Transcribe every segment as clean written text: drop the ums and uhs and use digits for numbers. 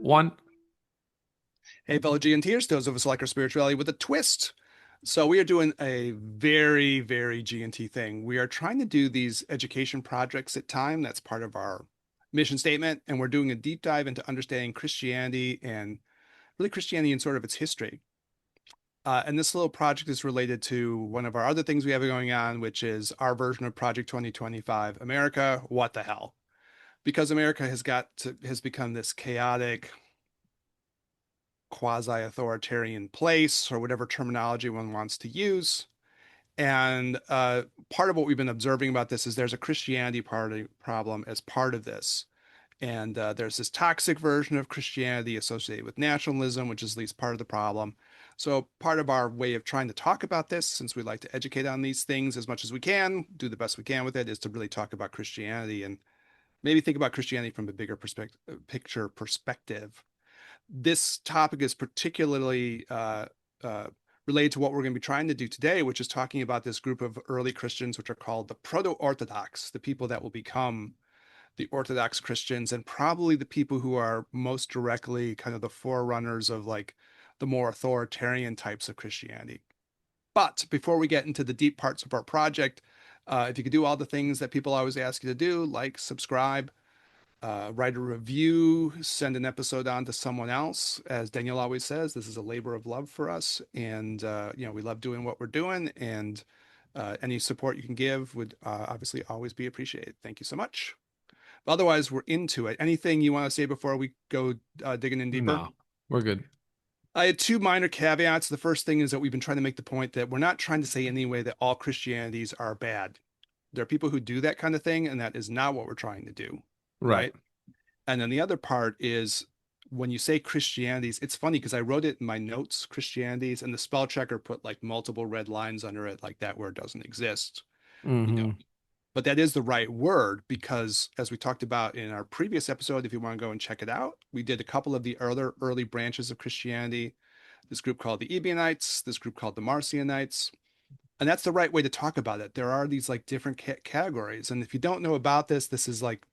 One. Hey, fellow G&Ters, those of us who like our spirituality with a twist. So we are doing a very, very G&T thing. We are trying to do these education projects at time. That's part of our mission statement. And we're doing a deep dive into understanding Christianity and really Christianity and sort of its history. And this little project is related to one of our other things we have going on, which is our version of Project 2025, America, what the hell? Because America has become this chaotic, quasi-authoritarian place, or whatever terminology one wants to use. And part of what we've been observing about this is there's a Christianity party problem as part of this. And there's this toxic version of Christianity associated with nationalism, which is at least part of the problem. So part of our way of trying to talk about this, since we like to educate on these things as much as we can, do the best we can with it, is to really talk about Christianity and maybe think about Christianity from a bigger perspective. This topic is particularly uh, related to what we're going to be trying to do today, which is talking about this group of early Christians, which are called the Proto Orthodox, the people that will become the Orthodox Christians, and probably the people who are most directly kind of the forerunners of like the more authoritarian types of Christianity. But before we get into the deep parts of our project, if you could do all the things that people always ask you to do, like subscribe, write a review, send an episode on to someone else. As Daniel always says, this is a labor of love for us. And, we love doing what we're doing. And any support you can give would obviously always be appreciated. Thank you so much. But otherwise, we're into it. Anything you want to say before we go digging in deeper? No, we're good. I had two minor caveats. The first thing is that we've been trying to make the point that we're not trying to say anyway that all Christianities are bad. There are people who do that kind of thing, and that is not what we're trying to do, Right. right? And then the other part is when you say Christianities, it's funny because I wrote it in my notes, Christianities, and the spell checker put like multiple red lines under it, like that word doesn't exist, you know. Hmm. But that is the right word because, as we talked about in our previous episode, if you want to go and check it out, we did a couple of the early branches of Christianity. This group called the Ebionites, this group called the Marcionites. And that's the right way to talk about it. There are these like different categories. And if you don't know about this, this is like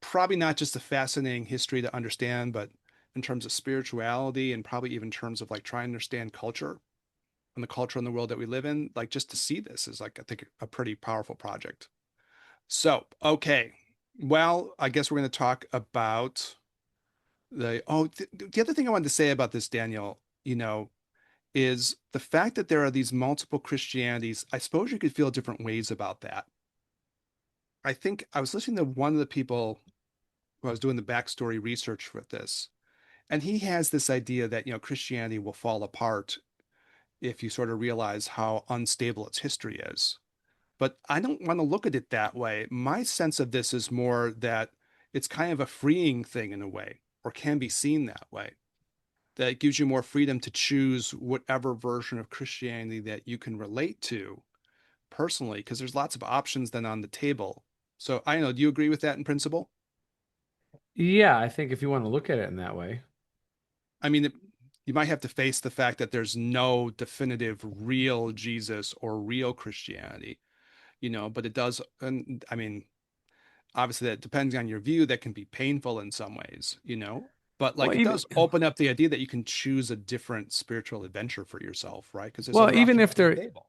probably not just a fascinating history to understand, but in terms of spirituality and probably even in terms of like trying to understand culture and the culture in the world that we live in, like just to see this is like, I think, a pretty powerful project. So, okay. Well, I guess we're going to talk about the other thing I wanted to say about this, Daniel, is the fact that there are these multiple Christianities. I suppose you could feel different ways about that. I think I was listening to one of the people who I was doing the backstory research with this, and he has this idea that, Christianity will fall apart if you sort of realize how unstable its history is. But I don't want to look at it that way. My sense of this is more that it's kind of a freeing thing in a way, or can be seen that way, that it gives you more freedom to choose whatever version of Christianity that you can relate to personally, because there's lots of options then on the table. So I don't know, do you agree with that in principle? Yeah, I think if you want to look at it in that way. I mean, you might have to face the fact that there's no definitive real Jesus or real Christianity, but it does. And I mean, obviously, that depends on your view. That can be painful in some ways, but Well, like it even does open up the idea that you can choose a different spiritual adventure for yourself, right? Because there's well, other even options if on the there table.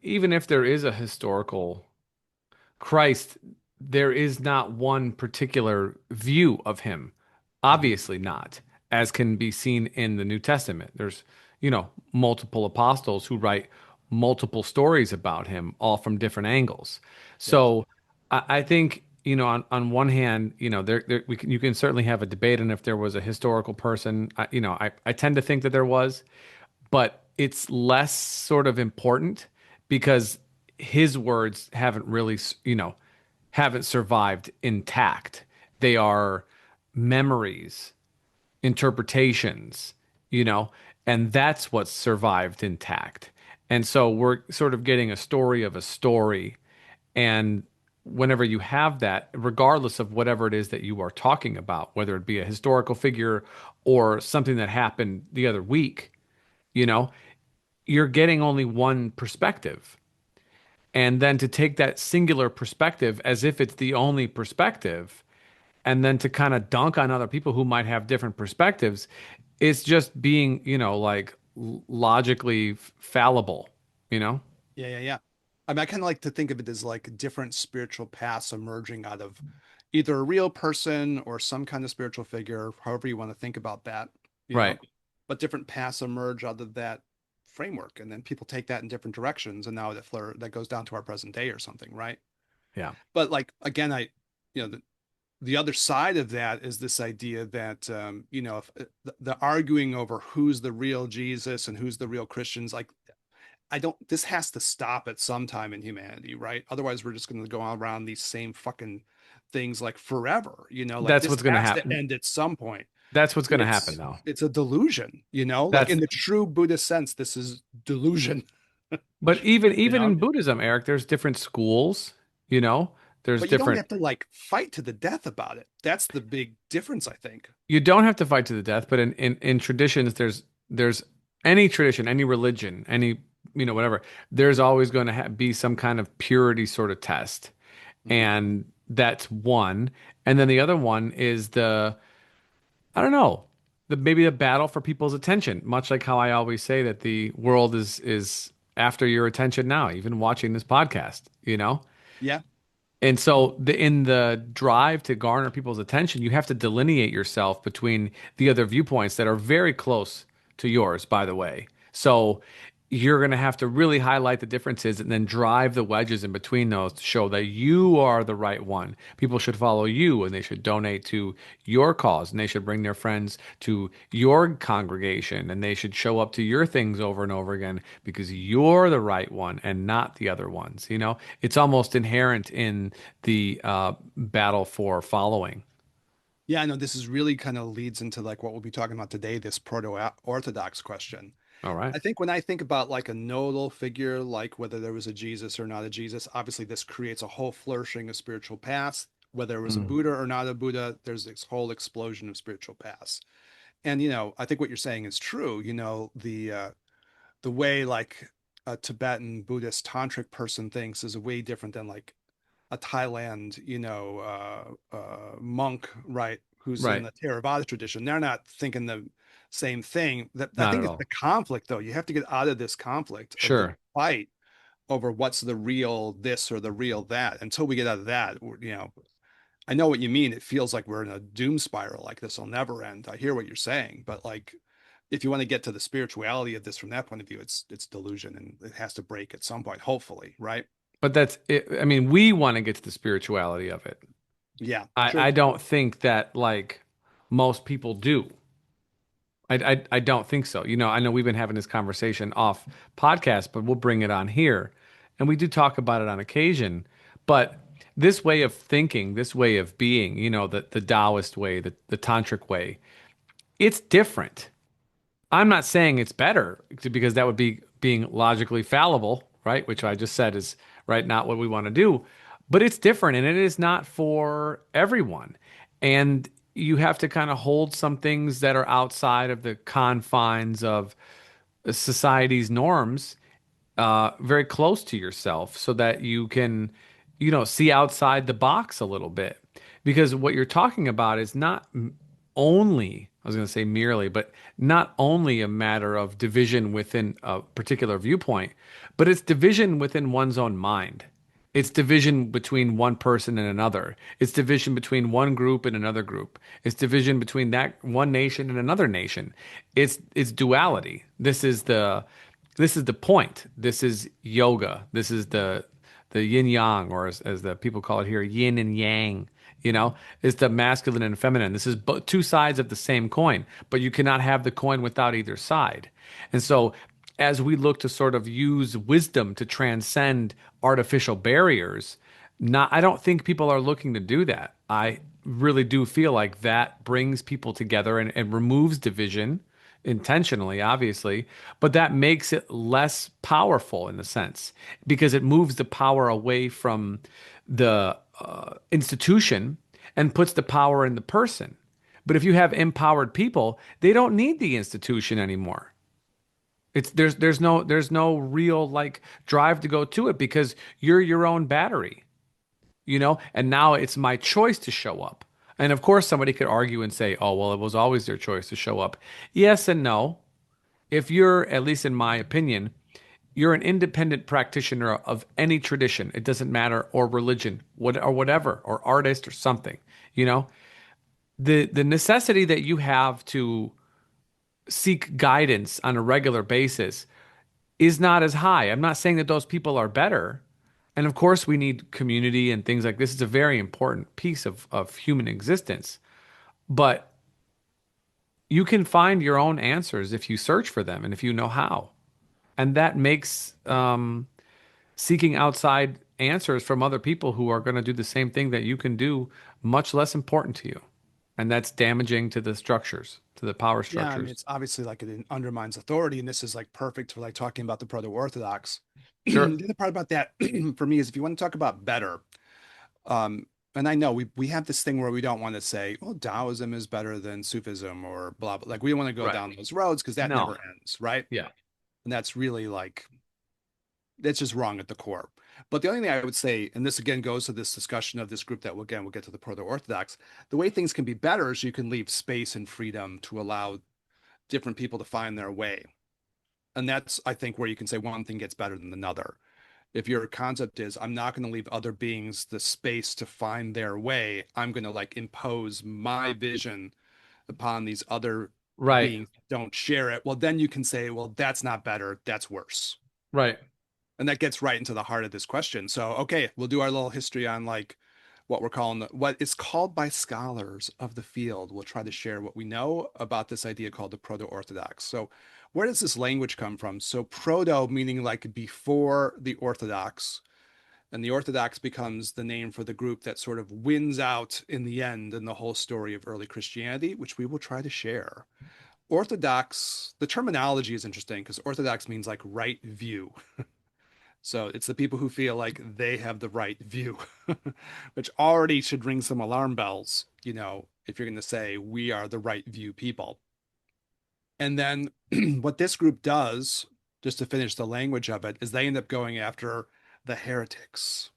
even if there is a historical Christ, there is not one particular view of him. Mhm. Obviously not, as can be seen in the New Testament. There's, multiple apostles who write multiple stories about him, all from different angles. Yes. So I think, on one hand, you can certainly have a debate on if there was a historical person. I tend to think that there was, but it's less sort of important because his words haven't really, haven't survived intact. They are memories, interpretations, you know, and that's what's survived intact. And so we're sort of getting a story of a story. And whenever you have that, regardless of whatever it is that you are talking about, whether it be a historical figure or something that happened the other week, you know, you're getting only one perspective. And then to take that singular perspective as if it's the only perspective, and then to kind of dunk on other people who might have different perspectives, it's just being, like logically fallible, you know? Yeah, yeah, yeah. I mean, I kind of like to think of it as like different spiritual paths emerging out of either a real person or some kind of spiritual figure, however you want to think about that, you Right. know, but different paths emerge out of that framework. And then people take that in different directions. And now that goes down to our present day or something, right? Yeah. But like, again, the other side of that is this idea that, if the arguing over who's the real Jesus and who's the real Christians, like, I don't, this has to stop at some time in humanity, right? Otherwise, we're just going to go around these same fucking things like forever, like That's this what's going to has to happen. end at some point. That's what's going And to happen though. it's a delusion, like That's in the true Buddhist sense, this is delusion, But even you even know? in Buddhism, Eric, there's different schools, you know? There's But you don't different have to like fight to the death about it. That's the big difference, I think. you don't have to fight to the death, but in traditions there's any tradition, any religion, any whatever, there's always going to be some kind of purity sort of test. Mhm. And that's one. And then the other one is I don't know, maybe the battle for people's attention, much like how I always say that the world is after your attention now, even watching this podcast, you know? Yeah. And so in the drive to garner people's attention, you have to delineate yourself between the other viewpoints that are very close to yours, by the way. So you're going to have to really highlight the differences and then drive the wedges in between those to show that you are the right one. People should follow you and they should donate to your cause and they should bring their friends to your congregation and they should show up to your things over and over again because you're the right one and not the other ones. It's almost inherent in the battle for following. Yeah, I know this is really kind of leads into like what we'll be talking about today, this proto orthodox question. All right. I think when I think about like a nodal figure, like whether there was a Jesus or not a Jesus, obviously this creates a whole flourishing of spiritual paths. Whether it was a Mm. Buddha or not a Buddha, there's this whole explosion of spiritual paths. And I think what you're saying is true. The way like a Tibetan Buddhist tantric person thinks is way different than like a Thailand, monk, right, who's in Right. the Theravada tradition. They're not thinking the same thing. That I Not think at it's the all. conflict, though. You have to get out of this conflict of the Sure. fight over what's the real this or the real that. Until we get out of that, I know what you mean. It feels like we're in a doom spiral, like this will never end. I hear what you're saying, but like if you want to get to the spirituality of this from that point of view, it's delusion and it has to break at some point, hopefully, right? But that's it. I mean, we want to get to the spirituality of it. Yeah, I true. don't think that like most people do. I don't think so. I know we've been having this conversation off podcast, but we'll bring it on here. And we do talk about it on occasion. But this way of thinking, this way of being, the Taoist way, the tantric way, it's different. I'm not saying it's better because that would be being logically fallible, right? Which I just said is right, not what we want to do. But it's different and it is not for everyone. And you have to kind of hold some things that are outside of the confines of society's norms very close to yourself so that you can, see outside the box a little bit. Because what you're talking about is not only, I was going to say merely, but not only a matter of division within a particular viewpoint, but it's division within one's own mind. It's division between one person and another. It's division between one group and another group. It's division between that one nation and another nation. It's duality. This is the point. This is yoga. This is the yin yang, or as the people call it here, yin and yang. It's the masculine and feminine. This is two sides of the same coin, but you cannot have the coin without either side. And so, as we look to sort of use wisdom to transcend artificial barriers, I don't think people are looking to do that. I really do feel like that brings people together and removes division intentionally, obviously, but that makes it less powerful in a sense because it moves the power away from the institution and puts the power in the person. But if you have empowered people, they don't need the institution anymore. There's no real like drive to go to it because you're your own battery, and now it's my choice to show up. And of course, somebody could argue and say, oh, well, it was always their choice to show up. Yes and no. If you're, at least in my opinion, you're an independent practitioner of any tradition, it doesn't matter, or religion, or whatever, or artist or something, you know, the necessity that you have to seek guidance on a regular basis is not as high. I'm not saying that those people are better. And of course, we need community and things like this. It's a very important piece of human existence. But you can find your own answers if you search for them and if you know how. And that makes seeking outside answers from other people who are going to do the same thing that you can do much less important to you. And that's damaging to the structures, to the power Yeah, I mean, structures. it's obviously like it undermines authority, and this is like perfect for like talking about the proto-orthodox. Sure. The other part about that for me is if you want to talk about better, um, and I know we have this thing where we don't want to say, well, Taoism is better than Sufism or blah blah. Like we don't want to go Right. down those roads because that No. never ends, right? Yeah. And that's really like that's just wrong at the core. But the only thing I would say, and this again goes to this discussion of this group that we'll get to the proto-orthodox, the way things can be better is you can leave space and freedom to allow different people to find their way. And that's, I think, where you can say one thing gets better than another. If your concept is, I'm not going to leave other beings the space to find their way, I'm going to like impose my vision upon these other Right. beings that don't share it. Well, then you can say, well, that's not better, that's worse. Right. And that gets right into the heart of this question. So, okay, we'll do our little history on like what we're calling what is called by scholars of the field. We'll try to share what we know about this idea called the proto-orthodox. So, where does this language come from? So, proto meaning like before the orthodox, and the orthodox becomes the name for the group that sort of wins out in the end in the whole story of early Christianity, which we will try to share. Orthodox, the terminology is interesting because orthodox means like right view. So it's the people who feel like they have the right view, which already should ring some alarm bells, you know, if you're going to say we are the right view people. And then what this group does, just to finish the language of it, is they end up going after the heretics,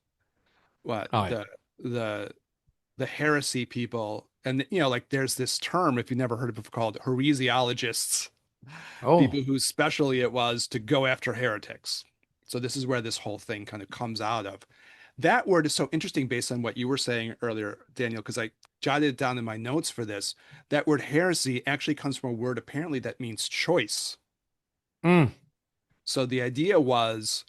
what Oh, yeah. the the heresy people. And you know, like there's this term, if you've never heard of it, called heresiologists, Oh, people whose specialty it was to go after heretics. So this is where this whole thing kind of comes out of. That word is so interesting based on what you were saying earlier, Daniel, because I jotted it down in my notes for this. That word heresy actually comes from a word apparently that means choice. mm, So the idea was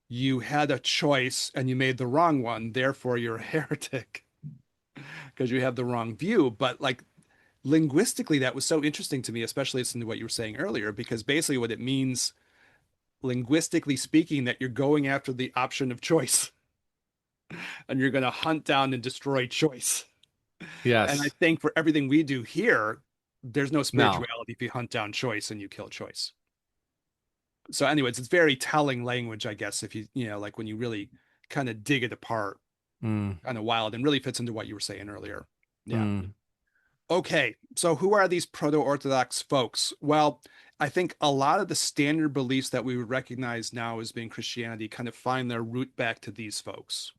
you had a choice and you made the wrong one, therefore you're a heretic because you have the wrong view. But like linguistically, that was so interesting to me, especially listening to what you were saying earlier, because basically what it means linguistically speaking, that you're going after the option of choice and you're going to hunt down and destroy choice. And I yes. think for everything we do here, there's no No. spirituality if you hunt down choice and you kill choice. So, anyways, it's very telling language, I guess, if you know, like when you really kind of dig it apart, Mm, kind of wild and really fits into what you were saying earlier. Yeah. mm. Okay. So, who are these proto Orthodox folks? Well, I think a lot of the standard beliefs that we would recognize now as being Christianity kind of find their root back to these folks.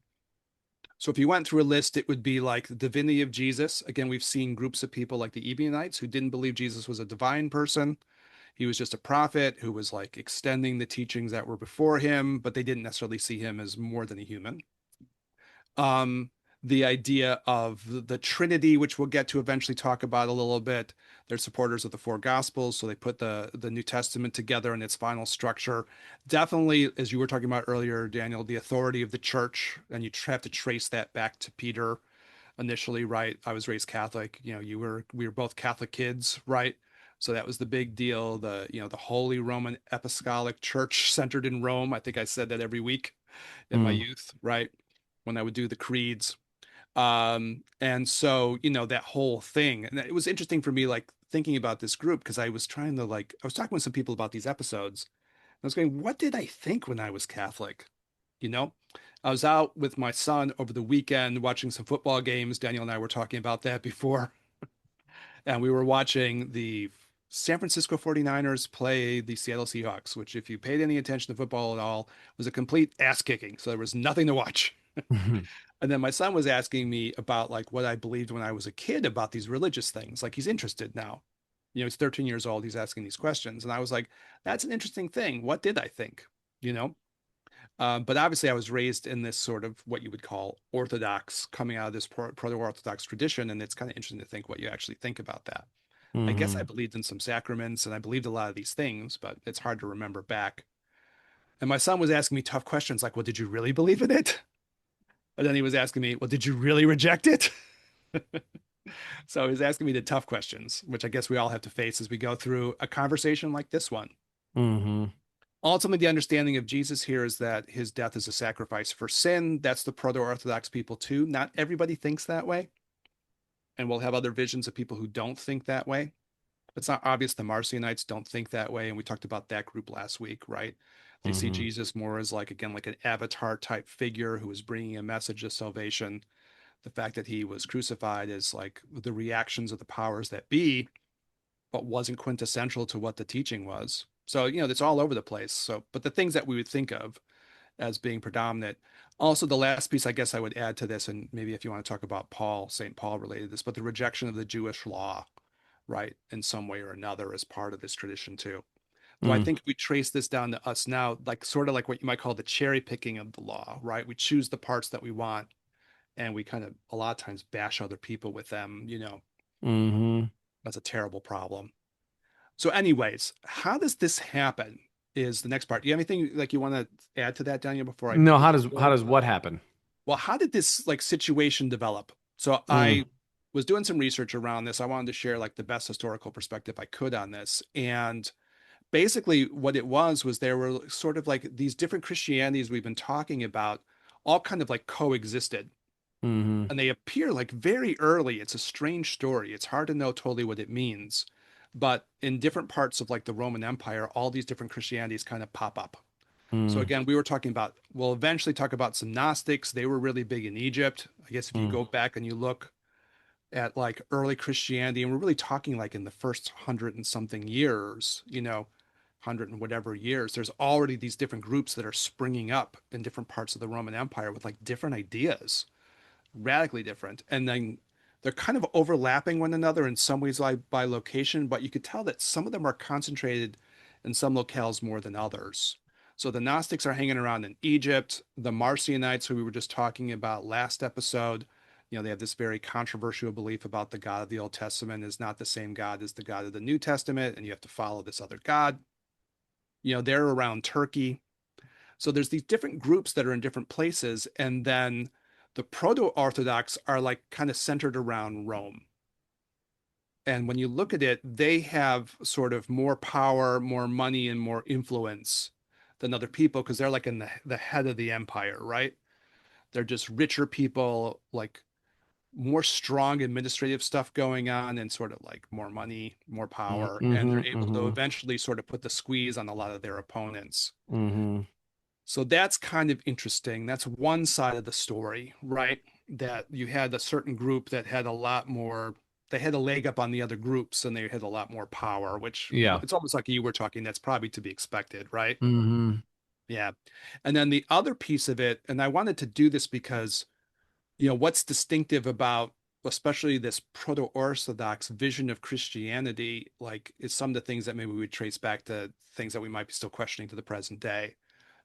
So if you went through a list, it would be like the divinity of Jesus. Again, we've seen groups of people like the Ebionites who didn't believe Jesus was a divine person. He was just a prophet who was like extending the teachings that were before him, but they didn't necessarily see him as more than a human. Um, the idea of the Trinity, which we'll get to eventually talk about a little bit. They're supporters of the four Gospels, so they put the New Testament together in its final structure. Definitely, as you were talking about earlier, Daniel, the authority of the church, and you have to trace that back to Peter initially, right? I was raised Catholic. You know, we were both Catholic kids, right? So that was the big deal. The Holy Roman Apostolic Church centered in Rome. I think I said that every week in my Mm. youth, right? When I would do the creeds. And so, you know, that whole thing. And it was interesting for me, like thinking about this group, because I was trying to like, I was talking with some people about these episodes. I was going, what did I think when I was Catholic? You know, I was out with my son over the weekend watching some football games. Daniel and I were talking about that before. And we were watching the San Francisco 49ers play the Seattle Seahawks, which, if you paid any attention to football at all, was a complete ass kicking. So there was nothing to watch. And then my son was asking me about like what I believed when I was a kid about these religious things. Like he's interested now. He's 13 years old. He's asking these questions. And I was like, that's an interesting thing. What did I think? You know? But obviously, I was raised in this sort of what you would call orthodox, coming out of this proto-orthodox tradition. And it's kind of interesting to think what you actually think about that. I guess I Mm-hmm. believed in some sacraments and I believed a lot of these things, but it's hard to remember back. And my son was asking me tough questions like, well, did you really believe in it? And then he was asking me, well, did you really reject it? So he's asking me the tough questions, which I guess we all have to face as we go through a conversation like this one. Mm-hmm. Ultimately, the understanding of Jesus here is that his death is a sacrifice for sin. That's the proto Orthodox people, too. Not everybody thinks that way. And we'll have other visions of people who don't think that way. It's not obvious the Marcionites don't think that way. And we talked about that group last week, right? They see Mm-hmm. Jesus more as like, again, like an avatar type figure who is bringing a message of salvation. The fact that he was crucified is like the reactions of the powers that be, but wasn't quintessential to what the teaching was. So, it's all over the place. So, but the things that we would think of as being predominant. Also, the last piece I guess I would add to this, and maybe if you want to talk about Paul, St. Paul related to this, but the rejection of the Jewish law, right, in some way or another as part of this tradition too. Though I Mm. think if we trace this down to us now, like sort of like what you might call the cherry picking of the law, right? We choose the parts that we want and we kind of a lot of times bash other people with them, Mm-hmm. that's a terrible problem. So, anyways, how does this happen? Is the next part. Do you have anything like you want to add to that, Daniel, before I No, get how going? does what happen? Well, how did this like situation develop? So Mm. I was doing some research around this. I wanted to share like the best historical perspective I could on this. And basically what it was there were sort of like these different Christianities we've been talking about all kind of like coexisted. Mm-hmm. And they appear like very early. It's a strange story. It's hard to know totally what it means. But in different parts of like the Roman Empire, all these different Christianities kind of pop up. So Mm. again, we were talking about, we'll eventually talk about some Gnostics. They were really big in Egypt. I guess if you Mm. go back and you look at like early Christianity, and we're really talking like in the first 100 and something years, 100 and whatever years, there's already these different groups that are springing up in different parts of the Roman Empire with like different ideas, radically different. And then they're kind of overlapping one another in some ways like by location, but you could tell that some of them are concentrated in some locales more than others. So the Gnostics are hanging around in Egypt. The Marcionites, who we were just talking about last episode, they have this very controversial belief about the God of the Old Testament is not the same God as the God of the New Testament, and you have to follow this other God. They're around Turkey. So there's these different groups that are in different places, and then the proto-Orthodox are like kind of centered around Rome. And when you look at it, they have sort of more power, more money, and more influence than other people because they're like in the head of the empire, right? They're just richer people, like more strong administrative stuff going on, and sort of like more money, more power. And Mm-hmm. they're able to Mm-hmm. eventually sort of put the squeeze on a lot of their opponents. Mm-hmm. So that's kind of interesting. That's one side of the story, right? That you had a certain group that had a lot more, they had a leg up on the other groups and they had a lot more power, which Yeah. it's almost like you were talking, that's probably to be expected, right? Mm-hmm. Yeah. And then the other piece of it, and I wanted to do this because, what's distinctive about especially this proto-Orthodox vision of Christianity, like is some of the things that maybe we would trace back to things that we might be still questioning to the present day.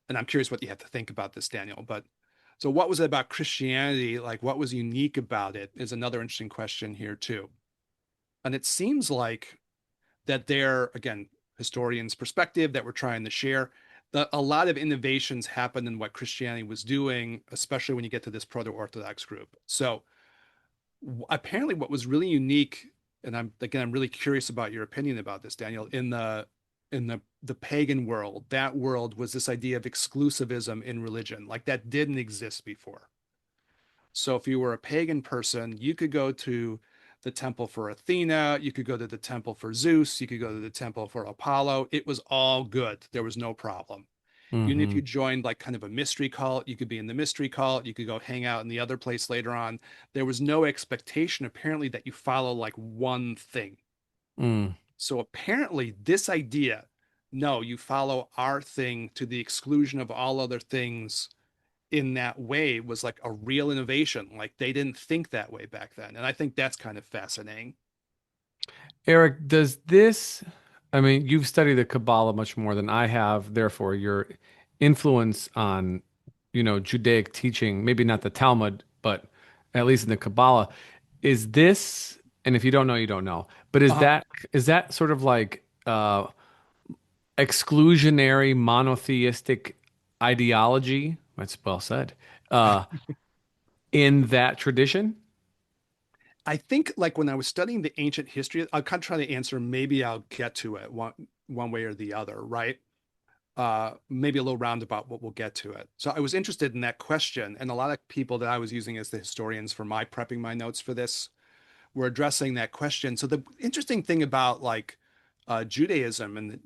And I'm curious what you have to think about this, Daniel. But so, what was it about Christianity? Like, what was unique about it? Is another interesting question here too. And it seems like that they're again historians' perspective that we're trying to share. A lot of innovations happened in what Christianity was doing, especially when you get to this proto-Orthodox group. So apparently, what was really unique, and I'm really curious about your opinion about this, Daniel, in the pagan world, that world was this idea of exclusivism in religion, like that didn't exist before. So if you were a pagan person, you could go to the temple for Athena, you could go to the temple for Zeus, you could go to the temple for Apollo. It was all good. There was no problem. Even if Mm-hmm. you joined like kind of a mystery cult, you could be in the mystery cult, you could go hang out in the other place later on. There was no expectation, apparently, that you follow like one thing. Mm. So apparently, this idea, no, you follow our thing to the exclusion of all other things, in that way was like a real innovation. Like they didn't think that way back then. And I think that's kind of fascinating. Eric, does this, I mean, you've studied the Kabbalah much more than I have, therefore your influence on, Judaic teaching, maybe not the Talmud, but at least in the Kabbalah, is this, and if you don't know, you don't know, but Uh, is that sort of like exclusionary monotheistic ideology? That's well said. Uh, in that tradition? I think like when I was studying the ancient history, I'll kind of try to answer, maybe I'll get to it one way or the other, right? Maybe a little roundabout, but we'll get to it. So I was interested in that question, and a lot of people that I was using as the historians for my prepping my notes for this were addressing that question. So the interesting thing about like Judaism and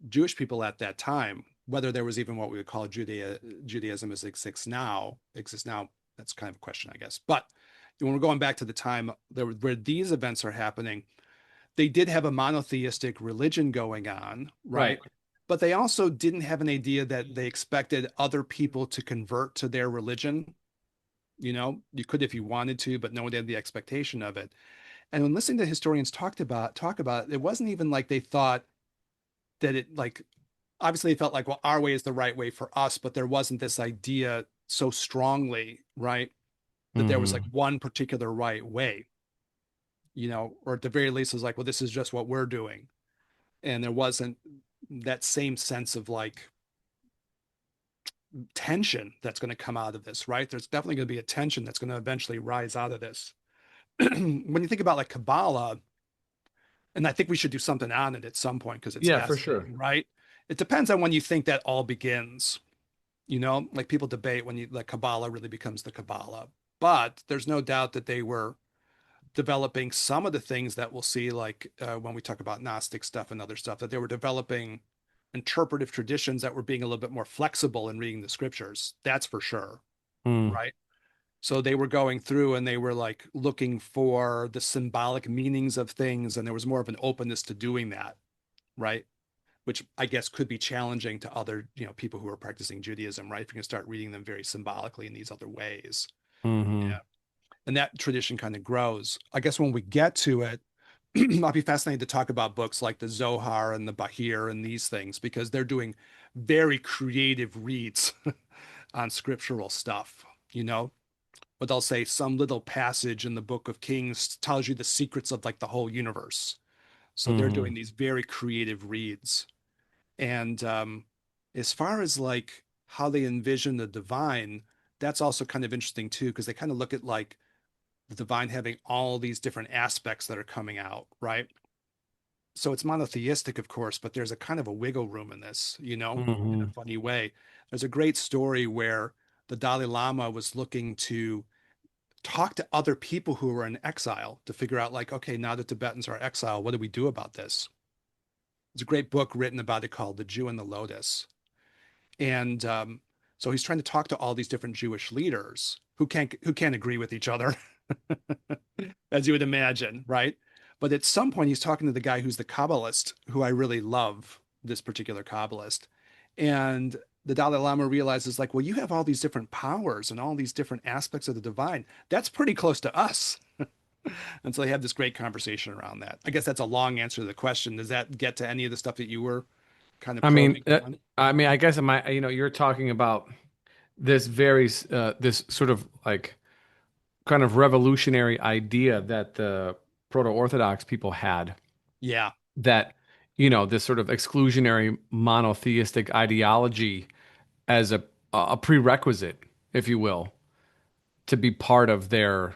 Jewish people at that time, whether there was even what we would call Judaism as exists now, that's kind of a question, I guess. But when we're going back to the time where these events are happening, they did have a monotheistic religion going on, Right. right? But they also didn't have an idea that they expected other people to convert to their religion. You could if you wanted to, but no one had the expectation of it. And when listening to historians talk about it, it wasn't even like they thought that it like obviously they felt like, well, our way is the right way for us, but there wasn't this idea so strongly, right? That there was like Hmm. one particular right way, or at the very least it was like, well, this is just what we're doing. And there wasn't that same sense of like tension that's going to come out of this, right? There's definitely going to be a tension that's going to eventually rise out of this. When you think about like Kabbalah, and I think we should do something on it at some point because it's Yeah, for sure. fascinating, right? It depends on when you think that all begins. Like people debate when like Kabbalah really becomes the Kabbalah, but there's no doubt that they were developing some of the things that we'll see, like when we talk about Gnostic stuff and other stuff, that they were developing interpretive traditions that were being a little bit more flexible in reading the scriptures. That's for sure, Mm, right? So they were going through and they were like looking for the symbolic meanings of things, and there was more of an openness to doing that, right? Which I guess could be challenging to other, people who are practicing Judaism, right? If you can start reading them very symbolically in these other ways. hmm Yeah. And that tradition kind of grows. I guess when we get to it, I'll be fascinated to talk about books like the Zohar and the Bahir and these things because they're doing very creative reads on scriptural stuff, but they'll say some little passage in the book of Kings tells you the secrets of like the whole universe. So they're hmm doing these very creative reads. And as far as like how they envision the divine, that's also kind of interesting too, because they kind of look at like the divine having all these different aspects that are coming out, right? So it's monotheistic, of course, but there's a kind of a wiggle room in this, in a hmm funny way. There's a great story where the Dalai Lama was looking to talk to other people who were in exile to figure out, like, okay, now the Tibetans are exile, what do we do about this? There's a great book written about it called The Jew and the Lotus. And so he's trying to talk to all these different Jewish leaders who can't agree with each other, as you would imagine, right? But at some point, he's talking to the guy who's the Kabbalist, who I really love, this particular Kabbalist. And the Dalai Lama realizes, like, well, you have all these different powers and all these different aspects of the divine. That's pretty close to us. And so they have this great conversation around that. I guess that's a long answer to the question. Does that get to any of the stuff that you were kind of I mean, probing uh, on? I mean, I guess you're talking about this sort of like kind of revolutionary idea that the proto-Orthodox people had Yeah. that, this sort of exclusionary monotheistic ideology as a prerequisite, if you will, to be part of their,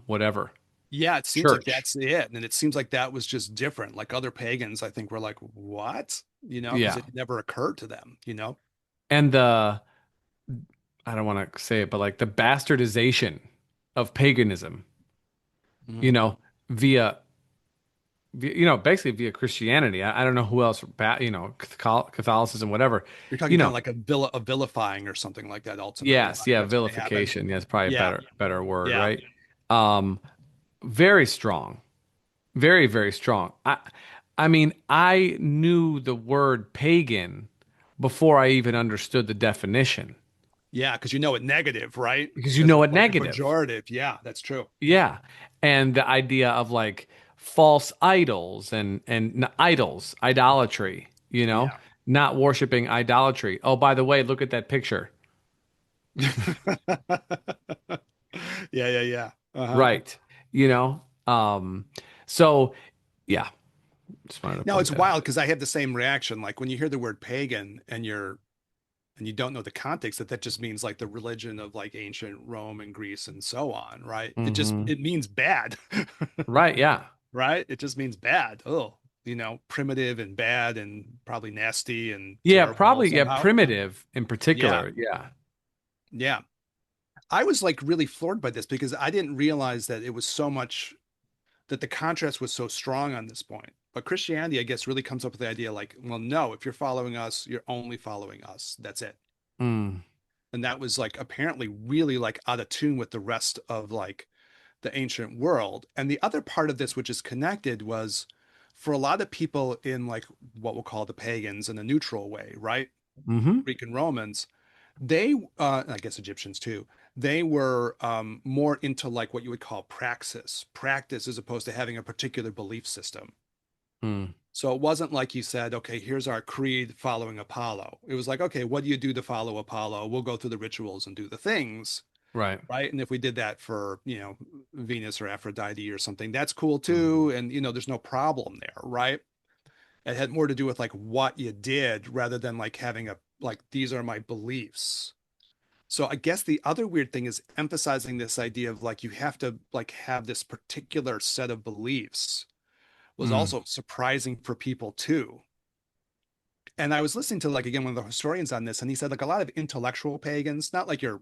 whatever Yeah, it seems like church. that's it. And it seems like that was just different. Like other pagans, I think were like, what? Because Yeah. it never occurred to them. And I don't want to say it, but like the bastardization of paganism, you Mhm. know, via, basically via Christianity. I don't know who else, Catholicism, whatever, You're talking you kind know. of like a vilifying or something like that, ultimately, Yes, right? yeah, That's what they happen. vilification. Yeah, it's probably a Yeah, better word, yeah. right? Um, very strong, very, very strong. I mean, I knew the word pagan before I even understood the definition. Yeah, because you know it negative, right? because you As know it opposed to negative. pejorative. Yeah, that's true. Yeah. And the idea of like false idols and idols, idolatry, Yeah. not worshiping idolatry. Oh, by the way, look at that picture. Yeah, yeah, yeah. Uh-huh. Right. You know? So yeah, just wanted to Now point it's that out. wild because I have the same reaction. Like when you hear the word pagan and you don't know the context that just means like the religion of like ancient Rome and Greece and so on, right? Hmm. It means bad, Right, yeah. right? It just means bad. Oh, primitive and bad and probably nasty and Yeah, terrible probably, yeah, somehow. primitive in Yeah, particular. Yeah. yeah. I was like really floored by this because I didn't realize that it was so much that the contrast was so strong on this point. But Christianity, I guess, really comes up with the idea like, well, no, if you're following us, you're only following us. That's it. Mm, And that was like apparently really like out of tune with the rest of like the ancient world. And the other part of this, which is connected, was for a lot of people in like what we'll call the pagans in a neutral way, right? hmm. Greek and Romans, they, I guess Egyptians too, they were more into like what you would call practice as opposed to having a particular belief system. Mm, So it wasn't like you said, okay, here's our creed following Apollo. It was like, okay, what do you do to follow Apollo? We'll go through the rituals and do the things, right. right? And if we did that for, Venus or Aphrodite or something, that's cool Mm, too. And, there's no problem there, right? It had more to do with like what you did rather than like having like, these are my beliefs. So I guess the other weird thing is emphasizing this idea of like, you have to like have this particular set of beliefs was mm, also surprising for people too. And I was listening to like again one of the historians on this, and he said like a lot of intellectual pagans, not like your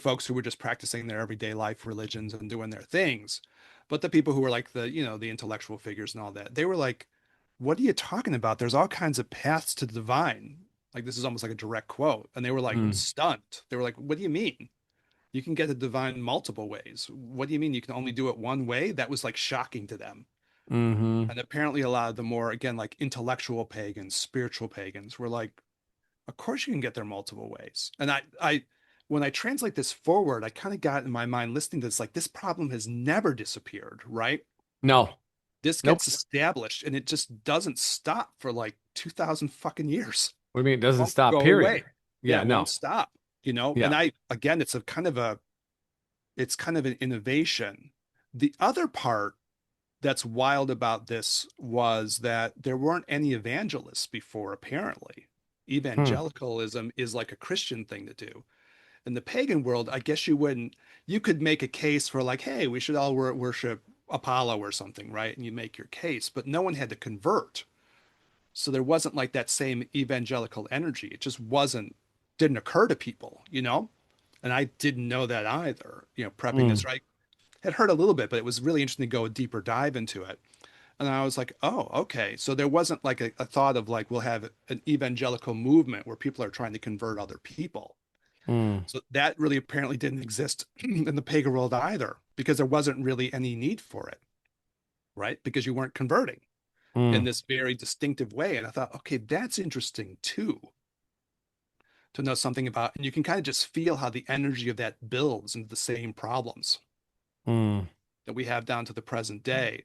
folks who were just practicing their everyday life religions and doing their things, but the people who were like the intellectual figures and all that. They were like, "What are you talking about? There's all kinds of paths to the divine." Like this is almost like a direct quote, and they were like mm, stunned. They were like, "What do you mean? You can get the divine multiple ways. What do you mean you can only do it one way?" That was like shocking to them. hmm. And apparently, a lot of the more, again, like intellectual pagans, spiritual pagans were like, of course you can get there multiple ways. And when I translate this forward, I kind of got in my mind listening to this, like this problem has never disappeared, right? No. This Nope. gets established and it just doesn't stop for like 2000 fucking years. What do you mean? It It doesn't won't stop, go period. away. Yeah, Yeah, it won't no. stop. And Yeah. again, it's kind of an innovation. The other part that's wild about this was that there weren't any evangelists before, apparently. Hmm. Evangelicalism is like a Christian thing to do. In the pagan world, I guess you could make a case for like, hey, we should all worship Apollo or something, right? And you make your case, but no one had to convert. So there wasn't like that same evangelical energy. It just didn't occur to people. And I didn't know that either, prepping this, Mm, right? Had heard a little bit, but it was really interesting to go a deeper dive into it. And I was like, oh, okay. So there wasn't like a thought of like, we'll have an evangelical movement where people are trying to convert other people. mm, So that really apparently didn't exist in the pagan world either, because there wasn't really any need for it, right? Because you weren't converting in mm, this very distinctive way. And I thought, okay, that's interesting too, to know something about. And you can kind of just feel how the energy of that builds into the same problems mm, that we have down to the present day.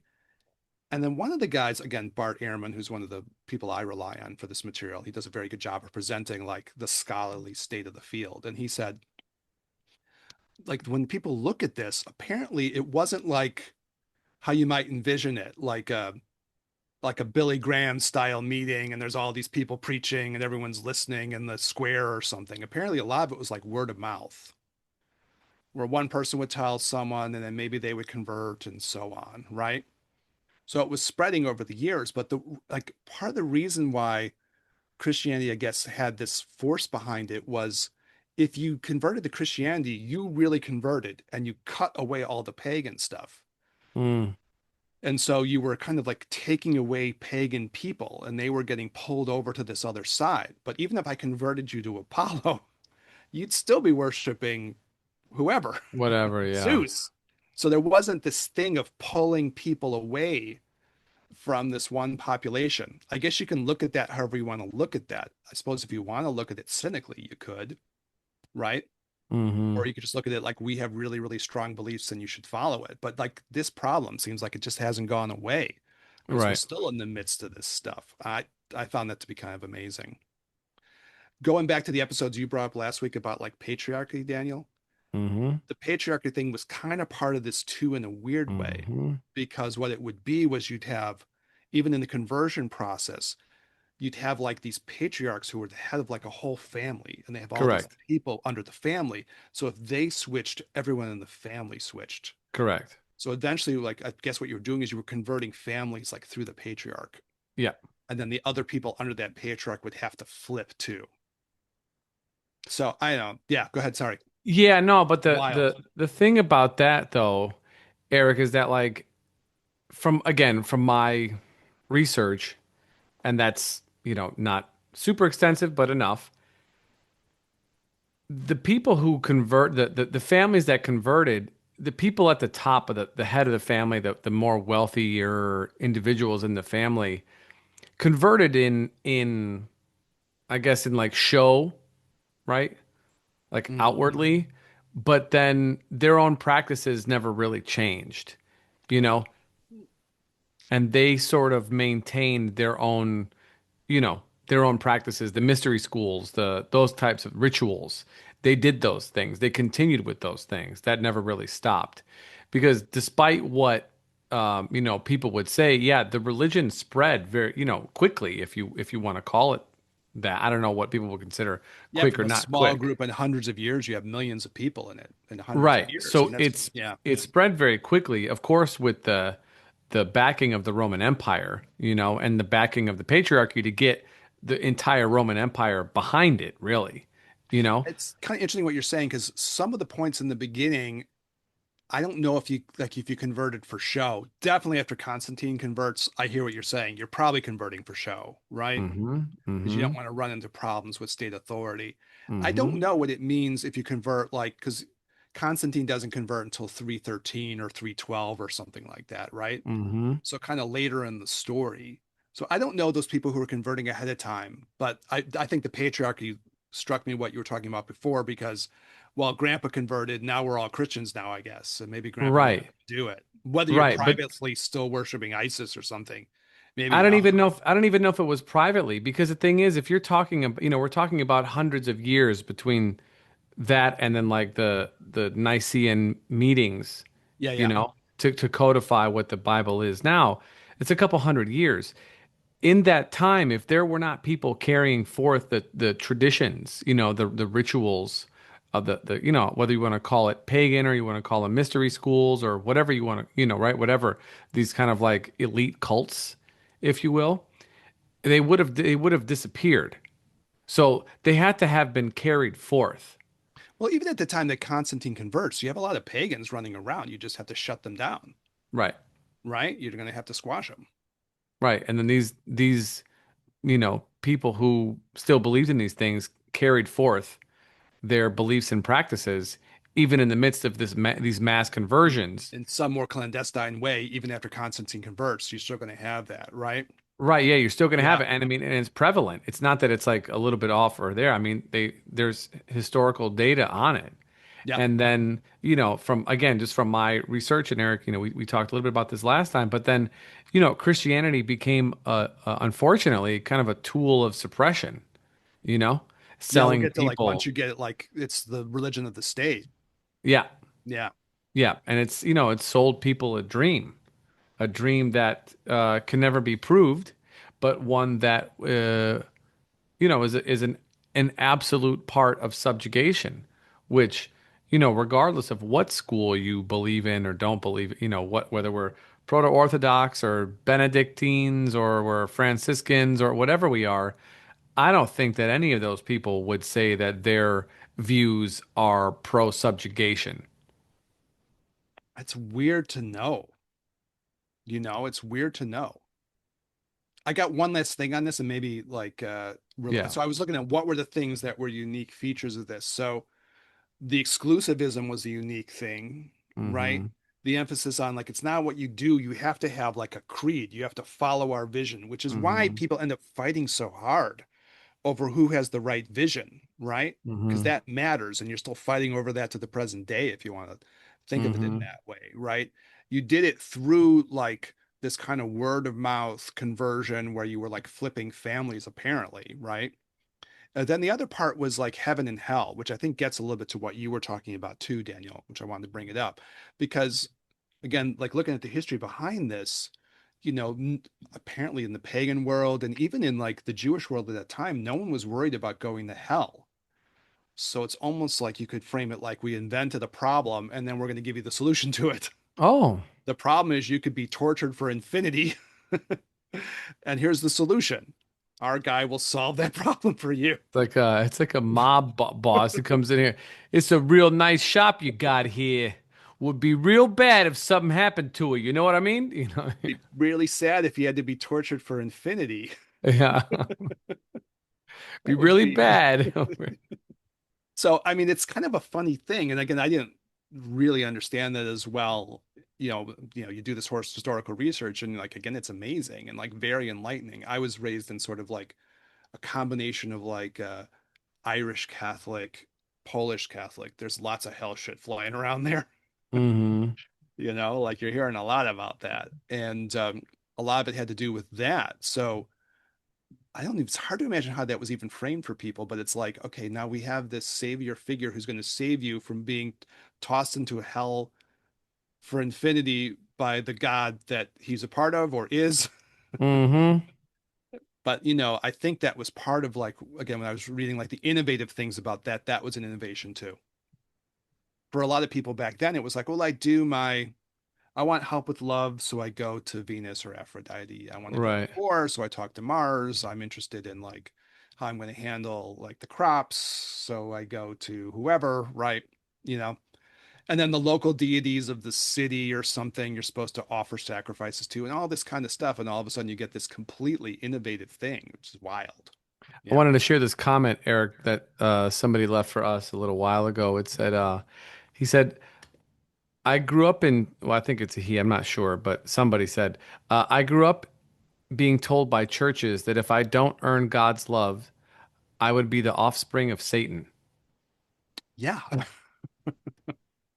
And then one of the guys, again, Bart Ehrman, who's one of the people I rely on for this material, he does a very good job of presenting like the scholarly state of the field. And he said, like, when people look at this, apparently it wasn't like how you might envision it, like a Billy Graham style meeting, and there's all these people preaching and everyone's listening in the square or something. Apparently, a lot of it was like word of mouth, where one person would tell someone, and then maybe they would convert and so on, right? So it was spreading over the years, but the like part of the reason why Christianity, I guess, had this force behind it was if you converted to Christianity, you really converted and you cut away all the pagan stuff. mm, And so you were kind of like taking away pagan people and they were getting pulled over to this other side. But even if I converted you to Apollo, you'd still be worshiping whoever, whatever. Yeah. Zeus. So there wasn't this thing of pulling people away from this one population. I guess you can look at that however you want to look at that. I suppose if you want to look at it cynically, you could, right? Mm-hmm. Or you could just look at it like we have really, really strong beliefs and you should follow it. But like this problem seems like it just hasn't gone away because we're Right. still in the midst of this stuff. I found that to be kind of amazing. Going back to the episodes you brought up last week about like patriarchy, Daniel, Mm-hmm. the patriarchy thing was kind of part of this too in a weird way, Mm-hmm. because what it would be was you'd have, even in the conversion process, you'd have like these patriarchs who were the head of like a whole family, and they have all these Correct. people under the family. So if they switched, everyone in the family switched. Correct. So eventually, like, I guess what you were doing is you were converting families like through the patriarch, Yeah. and then the other people under that patriarch would have to flip too. So I know, yeah, go ahead. Sorry. Yeah, no, but the Wild. the the thing about that though, Eric, is that like from my research, and that's, not super extensive, but enough. The people who convert the families that converted, the people at the top of the head of the family, the more wealthier individuals in the family converted in I guess in like show, right? Like Hmm. outwardly, but then their own practices never really changed, you know? And they sort of maintained their own practices, the mystery schools, those types of rituals. They did those things. They continued with those things. That never really stopped. Because despite what people would say, yeah, the religion spread very, quickly, if you want to call it that. I don't know what people would consider Yeah, quick from or a not small quick. group in hundreds of years, you have millions of people in it in hundreds of Right. years, So and that's it's yeah. it spread very quickly, of course, with the backing of the Roman Empire, and the backing of the patriarchy to get the entire Roman Empire behind it, really, you know? It's kind of interesting what you're saying because some of the points in the beginning, I don't know if you like if you converted for show. Definitely after Constantine converts, I hear what you're saying. You're probably converting for show, right? Mm-hmm. Because you Mm-hmm. don't want to run into problems with state authority. I don't Mm-hmm. know what it means if you convert, like, because Constantine doesn't convert until 313 or 312 or something like that, right? Mm-hmm. So kind of later in the story. So I don't know those people who are converting ahead of time, but I think the patriarchy struck me what you were talking about before because, well, Grandpa converted, now we're all Christians now, I guess. So maybe Grandpa wanted Right. to do it. Whether you're Right. But privately still worshiping ISIS or something, maybe I don't even know if it was privately, because the thing is, if you're talking about, we're talking about hundreds of years between that and then like the Nicene meetings, yeah, yeah. to codify what the Bible is now. It's a couple hundred years. In that time, if there were not people carrying forth the traditions, the rituals of the whether you want to call it pagan or you want to call them mystery schools or whatever you want to, right, whatever, these kind of like elite cults, if you will, they would have disappeared. So they had to have been carried forth. Well, even at the time that Constantine converts, you have a lot of pagans running around. You just have to shut them down, Right. right? You're going to have to squash them. Right. And then these people who still believed in these things carried forth their beliefs and practices even in the midst of these mass conversions. In some more clandestine way, even after Constantine converts, you're still going to have that, right? Right, yeah, you're still going to have Yeah. it. And I mean, and it's prevalent. It's not that it's like a little bit off or there. I mean, there's historical data on it. Yep. And then, from again, just from my research, and Eric, we talked a little bit about this last time, but then, Christianity became, unfortunately, kind of a tool of suppression, you know, Yeah, we'll selling get to like once people. you get it, like it's the religion of the state. Yeah, Yeah. yeah. And it's sold people a dream that can never be proved, but one that, is an absolute part of subjugation, which, regardless of what school you believe in or don't believe, whether we're Proto Orthodox or Benedictines or we're Franciscans or whatever we are, I don't think that any of those people would say that their views are pro subjugation. It's weird to know. It's weird to know. I got one last thing on this and maybe like Yeah. so I was looking at what were the things that were unique features of this. So the exclusivism was a unique thing, right? Mm-hmm. The emphasis on like it's not what you do, you have to have like a creed, you have to follow our vision, which is why Mm-hmm. people end up fighting so hard over who has the right vision. right? Because Mm-hmm. that matters, and you're still fighting over that to the present day if you want to think of it in Mm-hmm. that way, right? You did it through like this kind of word of mouth conversion where you were like flipping families, apparently, right? Then the other part was like heaven and hell, which I think gets a little bit to what you were talking about too, Daniel, which I wanted to bring it up because, again, like looking at the history behind this, you know, apparently in the pagan world and even in like the Jewish world at that time, no one was worried about going to hell. So it's almost like you could frame it like we invented a problem and then we're going to give you the solution to it. Oh, The problem is you could be tortured for infinity, and here's the solution. Our guy will solve that problem for you. it's like a boss who comes in here. It's a real nice shop you got here. Would be real bad if something happened to it. You know what I mean? You know? Be really sad if he had to be tortured for infinity. Yeah. Be That would really be bad. so. I mean, it's kind of a funny thing. And again, I didn't really understand that as well. You do this historical research, and like again, it's amazing and like very enlightening. I was raised in sort of like a combination of like Irish Catholic, Polish Catholic. There's lots of hell shit flying around there. Mm-hmm. Like you're hearing a lot about that, and a lot of it had to do with that. So I don't even, it's hard to imagine how that was even framed for people, but it's like, okay, now we have this savior figure who's going to save you from being tossed into hell for infinity by the God that he's a part of or is. Mm-hmm. But, I think that was part of like, again, when I was reading like the innovative things about that, that was an innovation too. For a lot of people back then, it was like, well, I want help with love, so I go to Venus or Aphrodite. I want to go to Right. war, so I talk to Mars. I'm interested in like how I'm going to handle like the crops, so I go to whoever, right? You know. And then the local deities of the city or something you're supposed to offer sacrifices to and all this kind of stuff, and all of a sudden you get this completely innovative thing, which is wild. I Yeah. wanted to share this comment, Eric, that somebody left for us a little while ago. It said, he said, I grew up in, well, I think it's a he, I'm not sure, but somebody said, I grew up being told by churches that if I don't earn God's love, I would be the offspring of Satan. Yeah.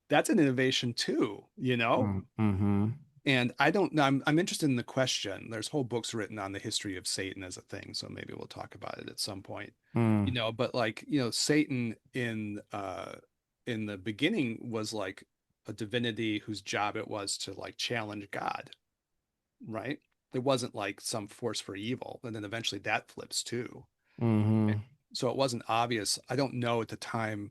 That's an innovation too. Mm-hmm. And I don't know. I'm interested in the question. There's whole books written on the history of Satan as a thing, so maybe we'll talk about it at some point. Mm, But like, Satan in the beginning was like a divinity whose job it was to like challenge God, right? It wasn't like some force for evil. And then eventually that flips too. mm-hmm. So it wasn't obvious. I don't know at the time.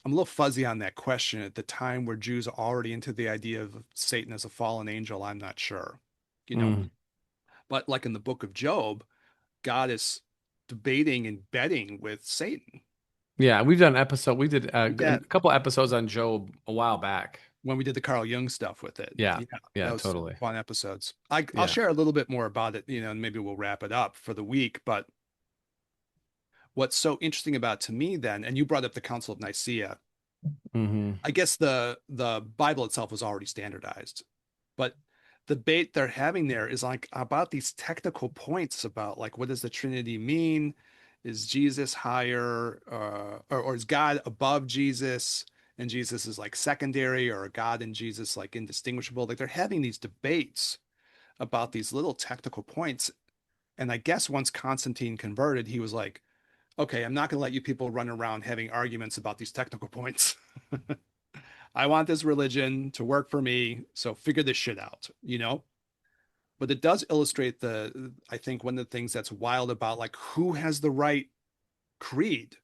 I'm a little fuzzy on that question. At the time where Jews are already into the idea of Satan as a fallen angel, I'm not sure. You know, Mm. but like in the book of Job, God is debating and betting with Satan. Yeah, we've done an episode. We did a Yeah, couple episodes on Job a while back. when we did the Carl Jung stuff with it. Yeah, Yeah, yeah, that was totally. fun episodes. I'll Yeah. share a little bit more about it, and maybe we'll wrap it up for the week. But what's so interesting about to me then, and you brought up the Council of Nicaea, Mm-hmm. I guess the Bible itself was already standardized, but the debate they're having there is like about these technical points about like what does the Trinity mean? Is Jesus higher, or is God above Jesus, and Jesus is like secondary, or God and Jesus like indistinguishable? Like they're having these debates about these little technical points. And I guess once Constantine converted, he was like, okay, I'm not going to let you people run around having arguments about these technical points. I want this religion to work for me. So figure this shit out. But it does illustrate I think one of the things that's wild about like who has the right creed?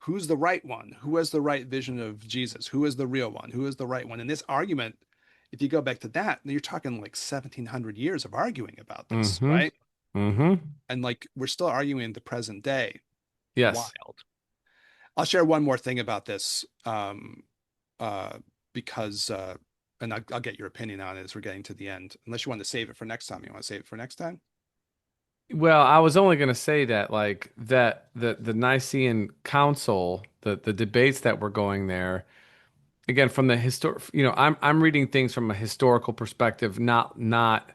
Who's the right one? Who has the right vision of Jesus? Who is the real one? Who is the right one? And this argument, if you go back to that, you're talking like 1700 years of arguing about this, Mm-hmm. right? Mm-hmm. And like we're still arguing in the present day. Yes. Wild. I'll share one more thing about this, uh, because, and I'll get your opinion on it as we're getting to the end. Unless you want to save it for next time. You want to save it for next time? Well, I was only going to say that like that the Nicene Council, the debates that were going there, again from the I'm reading things from a historical perspective, not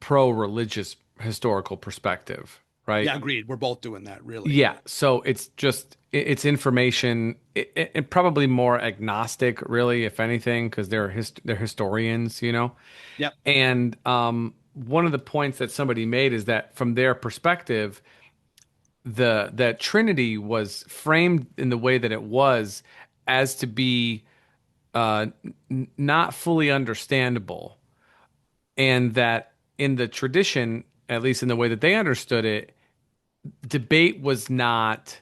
pro-religious historical perspective. right? Yeah, agreed. We're both doing that, really. Yeah, so it's just it's information, it probably more agnostic, really, if anything, because they're historians, you know. Yep. And one of the points that somebody made is that from their perspective, the that Trinity was framed in the way that it was as to be not fully understandable, and that in the tradition, at least in the way that they understood it, debate was not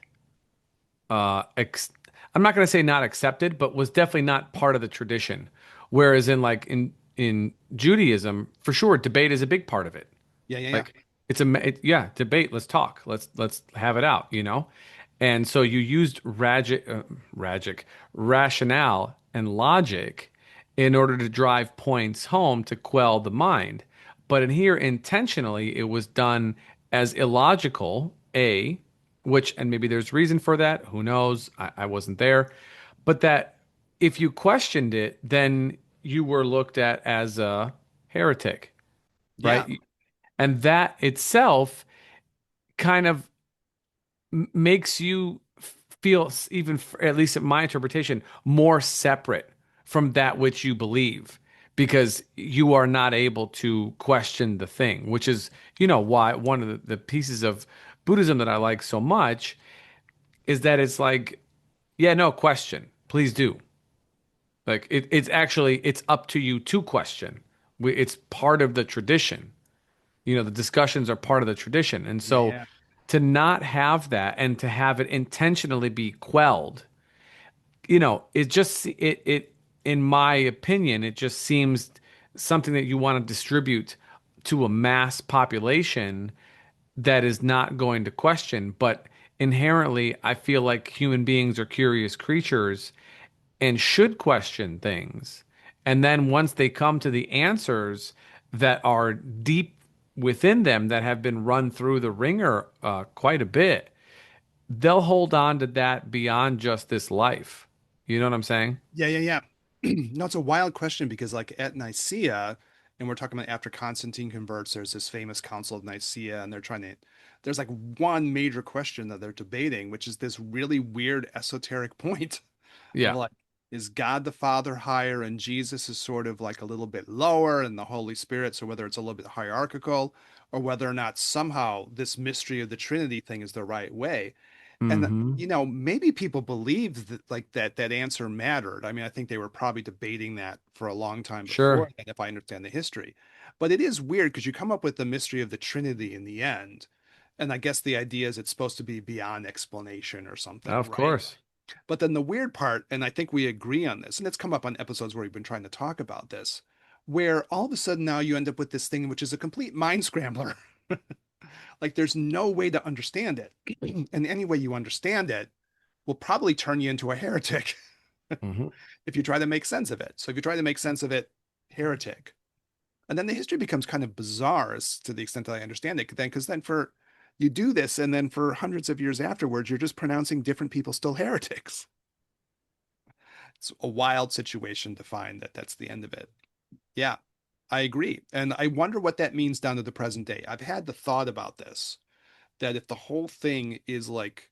ex I'm not going to say not accepted, but was definitely not part of the tradition. Whereas in Judaism, for sure, debate is a big part of it. Yeah, yeah, yeah. Like yeah, debate. Let's talk. Let's have it out, you know? And so you used rationale and logic in order to drive points home to quell the mind. But in here, intentionally, it was done as illogical, A, which, and maybe there's reason for that. Who knows? I wasn't there. But that if you questioned it, then you were looked at as a heretic, Yeah. right? And that itself kind of makes you feel, even at least in my interpretation, more separate from that which you believe, because you are not able to question the thing, which is, why one of the pieces of Buddhism that I like so much is that it's like, yeah, no question, please do. Like it's actually it's up to you to question. It's part of the tradition. The discussions are part of the tradition. And Yeah, so yeah. to not have that and to have it intentionally be quelled, it just it in my opinion, it just seems something that you want to distribute to a mass population that is not going to question. But inherently, I feel like human beings are curious creatures and should question things. And then once they come to the answers that are deep within them, that have been run through the ringer quite a bit, they'll hold on to that beyond just this life. You know what I'm saying? Yeah, yeah, yeah. No, it's a wild question because, like, at Nicaea, and we're talking about after Constantine converts, there's this famous Council of Nicaea, and there's like one major question that they're debating, which is this really weird esoteric point of Yeah. like, is God the Father higher and Jesus is sort of like a little bit lower and the Holy Spirit, so whether it's a little bit hierarchical or whether or not somehow this mystery of the Trinity thing is the right way. And Mm-hmm. maybe people believed that like that answer mattered. I mean, I think they were probably debating that for a long time before Sure. that, if I understand the history. But it is weird because you come up with the mystery of the Trinity in the end. And I guess the idea is it's supposed to be beyond explanation or something, Of right? course. But then the weird part, and I think we agree on this, and it's come up on episodes where we've been trying to talk about this, where all of a sudden now you end up with this thing which is a complete mind scrambler. Like there's no way to understand it. And any way you understand it will probably turn you into a heretic Mm-hmm. if you try to make sense of it. So if you try to make sense of it, heretic. And then the history becomes kind of bizarre as to the extent that I understand it. Then, because then for you do this, and then for hundreds of years afterwards, you're just pronouncing different people still heretics. It's a wild situation to find that that's the end of it. Yeah, I agree. And I wonder what that means down to the present day. I've had the thought about this that if the whole thing is like,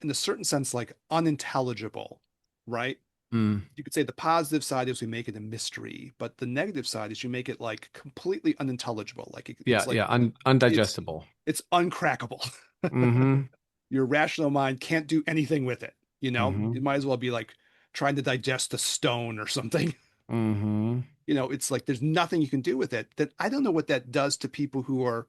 in a certain sense, like unintelligible, right? Mm. You could say the positive side is we make it a mystery, but the negative side is you make it like completely unintelligible. Like Yeah, it's like yeah, it's undigestible. it's uncrackable. Mm-hmm. Your rational mind can't do anything with it. Mm-hmm. It might as well be like trying to digest a stone or something. Mm-hmm. It's like there's nothing you can do with it. That I don't know what that does to people who are,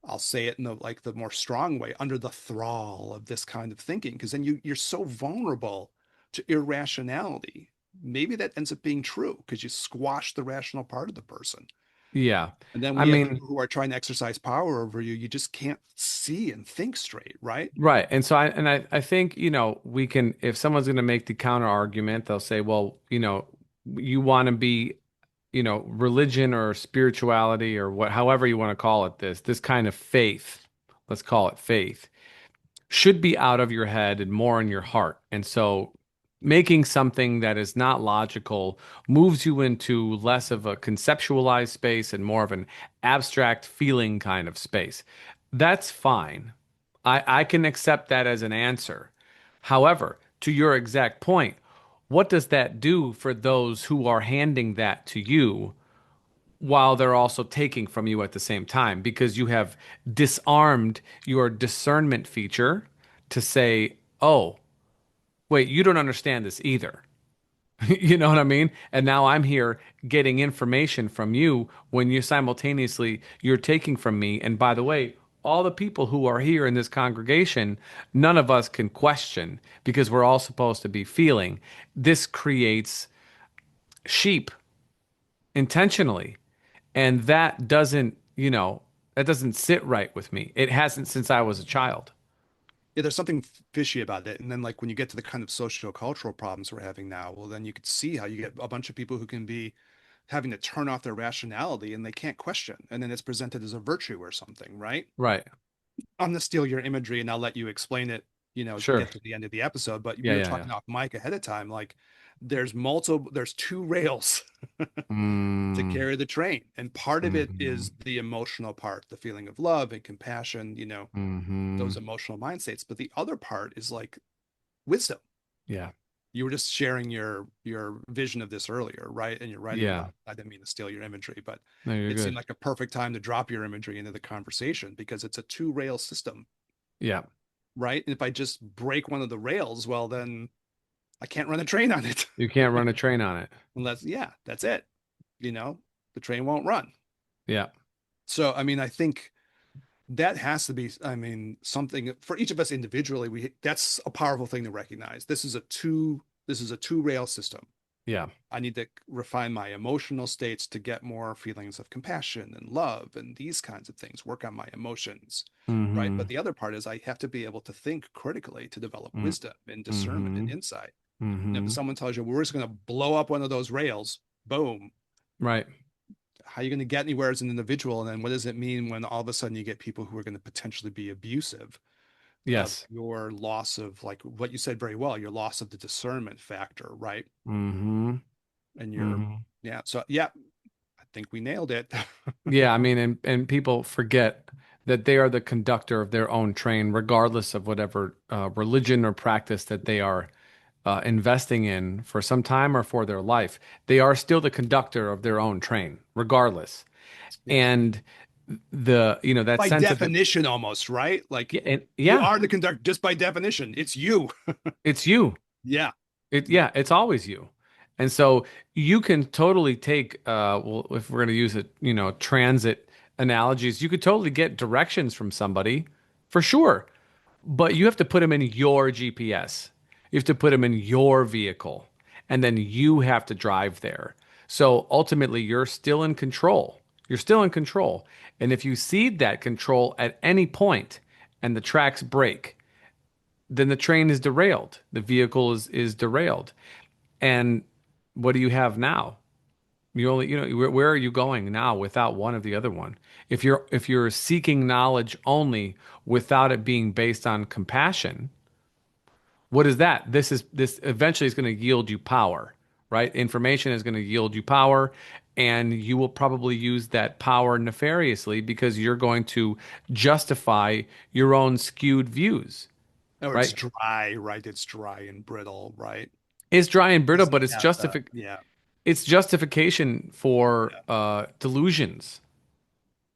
I'll say it in the more strong way, under the thrall of this kind of thinking, because then you're so vulnerable to irrationality. Maybe that ends up being true because you squash the rational part of the person. Yeah. And then I when you have mean, people who are trying to exercise power over you, you just can't see and think straight, right? right. And so I think, we can, if someone's going to make the counter argument, they'll say, well, you want to be, religion or spirituality or however you want to call it, this kind of faith, let's call it faith, should be out of your head and more in your heart. And so making something that is not logical moves you into less of a conceptualized space and more of an abstract feeling kind of space. That's fine. I can accept that as an answer. However, to your exact point, what does that do for those who are handing that to you while they're also taking from you at the same time? Because you have disarmed your discernment feature to say, oh, wait, you don't understand this either. You know what I mean? And now I'm here getting information from you when you simultaneously you're taking from me. And by the way, all the people who are here in this congregation, none of us can question because we're all supposed to be feeling. This creates sheep intentionally. And that doesn't, that doesn't sit right with me. It hasn't since I was a child. Yeah, there's something fishy about it. And then like when you get to the kind of socio-cultural problems we're having now, well, then you could see how you get a bunch of people who can be having to turn off their rationality and they can't question. And then it's presented as a virtue or something, right? Right. I'm gonna steal your imagery and I'll let you explain it, as we Sure. get to the end of the episode. But Yeah, we were yeah, yeah. talking off mic ahead of time, like there's two rails to Mm, carry the train. And part of it hmm is the emotional part, the feeling of love and compassion, hmm those emotional mind states. But the other part is like wisdom. Yeah. You were just sharing your vision of this earlier, right? And you're writing Yeah. about it. I didn't mean to steal your imagery, but No, you're it seemed good. like a perfect time to drop your imagery into the conversation because it's a two rail system, Yeah. right? And if I just break one of the rails, well, then I can't run a train on it. You can't run a train on it. Unless, yeah, that's it. You know, the train won't run. Yeah. So, I mean, I think that has to be, I mean, something for each of us individually. That's a powerful thing to recognize. This is a two rail system. Yeah. I need to refine my emotional states to get more feelings of compassion and love and these kinds of things, work on my emotions, right? But Mm-hmm. the other part is I have to be able to think critically to develop wisdom and discernment Mm-hmm. and insight. And if Mm-hmm. someone tells you, well, we're just going to blow up one of those rails, boom, Right. how are you going to get anywhere as an individual? And then what does it mean when all of a sudden you get people who are going to potentially be abusive of Yes. your loss of, like what you said very well, your loss of the discernment factor, right? Mm-hmm. And you're, Mm-hmm. yeah. So, yeah, I think we nailed it. Yeah, I mean, and people forget that they are the conductor of their own train, regardless of whatever religion or practice that they are investing in for some time or for their life. They are still the conductor of their own train, regardless. Yeah. And that By sense of it, definition, almost, right? Like yeah, and you yeah, are the conductor just by definition. It's you. it's you. Yeah. Yeah, it's always you. And so you can totally take well, if we're going to use it, transit analogies, you could totally get directions from somebody for sure, but you have to put them in your GPS. You have to put them in your vehicle, and then you have to drive there. So ultimately, you're still in control. You're still in control. And if you cede that control at any point and the tracks break, then the train is derailed. The vehicle is derailed. And what do you have now? You only, where are you going now without one of the other one? If you're seeking knowledge only without it being based on compassion, what is that? This eventually is going to yield you power, right? Information is going to yield you power, and you will probably use that power nefariously because you're going to justify your own skewed views, Or it's right? dry, right? It's dry and brittle, right? It's dry and brittle, Doesn't but have the, yeah, it's justification for yeah. delusions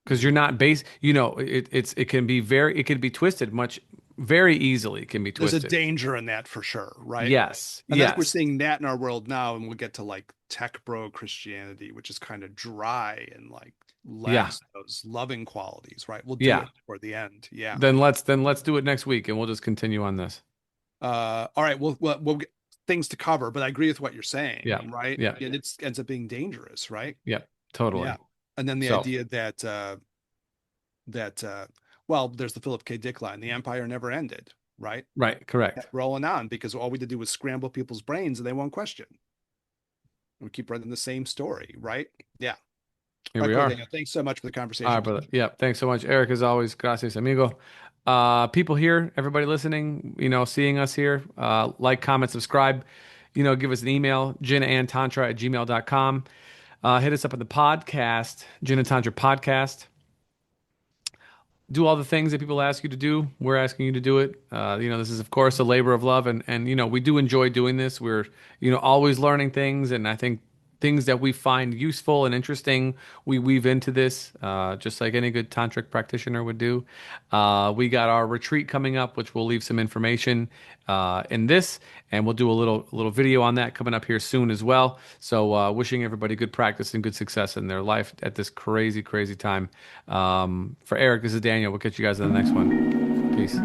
because you're Mhm. not based. It can be it can be twisted much very easily. It can be There's a twisted. danger in that for sure, right? Yes, And I think we're yes, seeing that in our world now, and we'll get to like tech bro Christianity, which is kind of dry and like yeah, lacks those loving qualities, right? We'll do yeah. it for the end. Yeah. Then let's do it next week, and we'll just continue on this. All right. We'll get things to cover, but I agree with what you're saying, Yeah, right? yeah, And it ends up being dangerous, right? yeah. Yeah. Totally. And then the So, idea that well, there's the Philip K. Dick line, the empire never ended, right? right, correct. Kept rolling on because all we had to do was scramble people's brains and they won't question. And we keep running the same story, right? Yeah. Here All right, we cool, are. Daniel. Thanks so much for the All right, conversation. brother. Yeah, thanks so much, Eric. As always, gracias, amigo. People here, everybody listening, seeing us here, like, comment, subscribe. Give us an email, jinnaandtantra@gmail.com. Hit us up on the podcast, Jinn and Tantra Podcast. do all the things that people ask you to do. We're asking you to do it. This is of course a labor of love, and we do enjoy doing this. We're always learning things, and I think things that we find useful and interesting, we weave into this, just like any good tantric practitioner would do. We got our retreat coming up, which we'll leave some information in this, and we'll do a little video on that coming up here soon as well. So wishing everybody good practice and good success in their life at this crazy, crazy time. For Eric, this is Daniel. We'll catch you guys in the next one. Peace.